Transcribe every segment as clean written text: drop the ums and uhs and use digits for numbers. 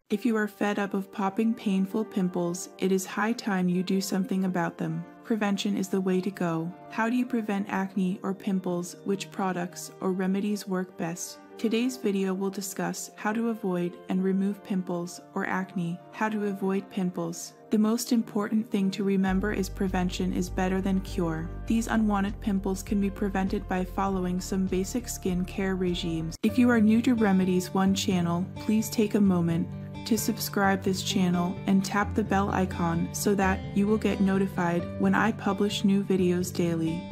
If you are fed up of popping painful pimples, it is high time you do something about them. Prevention is the way to go. How do you prevent acne or pimples? Which products or remedies work best? Today's video will discuss how to avoid and remove pimples or acne. How to avoid pimples. The most important thing to remember is prevention is better than cure. These unwanted pimples can be prevented by following some basic skin care regimes. If you are new to Remedies One channel, please take a moment to subscribe this channel and tap the bell icon so that you will get notified when I publish new videos daily.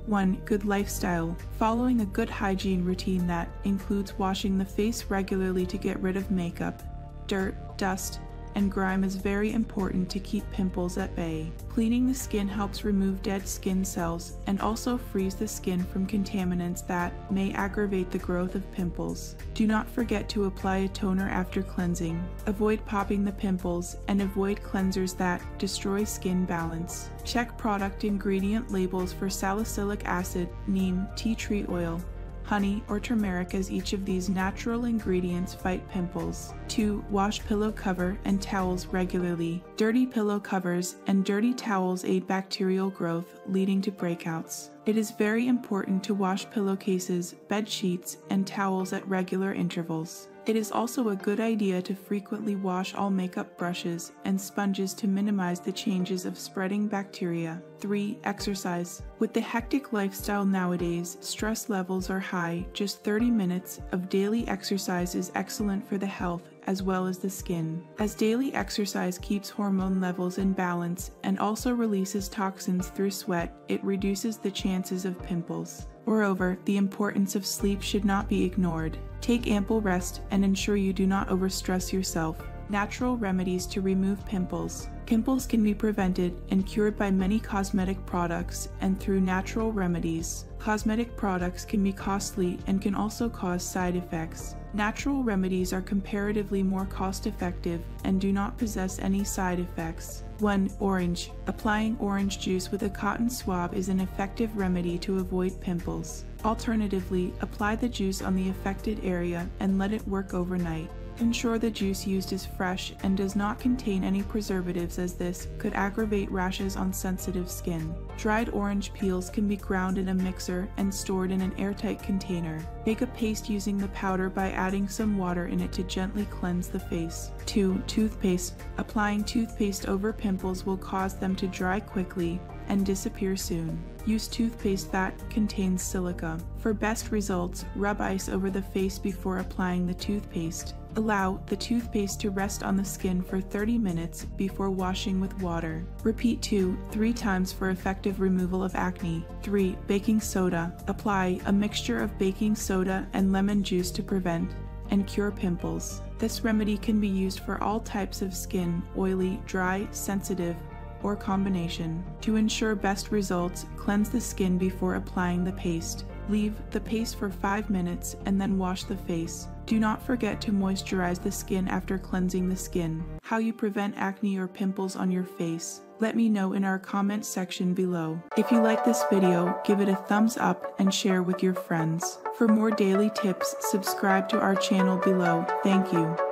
1. Good lifestyle. Following a good hygiene routine that includes washing the face regularly to get rid of makeup, dirt, dust, and grime is very important to keep pimples at bay. Cleaning the skin helps remove dead skin cells and also frees the skin from contaminants that may aggravate the growth of pimples. Do not forget to apply a toner after cleansing. Avoid popping the pimples and avoid cleansers that destroy skin balance. Check product ingredient labels for salicylic acid, neem, tea tree oil, honey, or turmeric, as each of these natural ingredients fight pimples. 2. Wash pillow cover and towels regularly. Dirty pillow covers and dirty towels aid bacterial growth, leading to breakouts. It is very important to wash pillowcases, bed sheets, and towels at regular intervals. It is also a good idea to frequently wash all makeup brushes and sponges to minimize the chances of spreading bacteria. 3. Exercise. With the hectic lifestyle nowadays, stress levels are high. Just 30 minutes of daily exercise is excellent for the health as well as the skin, as daily exercise keeps hormone levels in balance and also releases toxins through sweat. It reduces the chances of pimples. Moreover, the importance of sleep should not be ignored. Take ample rest and ensure you do not overstress yourself. Natural remedies to remove pimples. Pimples can be prevented and cured by many cosmetic products and through natural remedies. Cosmetic products can be costly and can also cause side effects. Natural remedies are comparatively more cost-effective and do not possess any side effects. 1. Orange. Applying orange juice with a cotton swab is an effective remedy to avoid pimples. Alternatively, apply the juice on the affected area and let it work overnight. Ensure the juice used is fresh and does not contain any preservatives, as this could aggravate rashes on sensitive skin. Dried orange peels can be ground in a mixer and stored in an airtight container. Make a paste using the powder by adding some water in it to gently cleanse the face. 2. Toothpaste. Applying toothpaste over pimples will cause them to dry quickly and disappear soon. Use toothpaste that contains silica. For best results, rub ice over the face before applying the toothpaste. Allow the toothpaste to rest on the skin for 30 minutes before washing with water. Repeat 2-3 times for effective removal of acne. 3. Baking soda. Apply a mixture of baking soda and lemon juice to prevent and cure pimples. This remedy can be used for all types of skin, oily, dry, sensitive, or combination. To ensure best results, cleanse the skin before applying the paste. Leave the paste for 5 minutes and then wash the face. Do not forget to moisturize the skin after cleansing the skin. How you prevent acne or pimples on your face. Let me know in our comment section below. If you like this video, give it a thumbs up and share with your friends. For more daily tips, subscribe to our channel below. Thank you.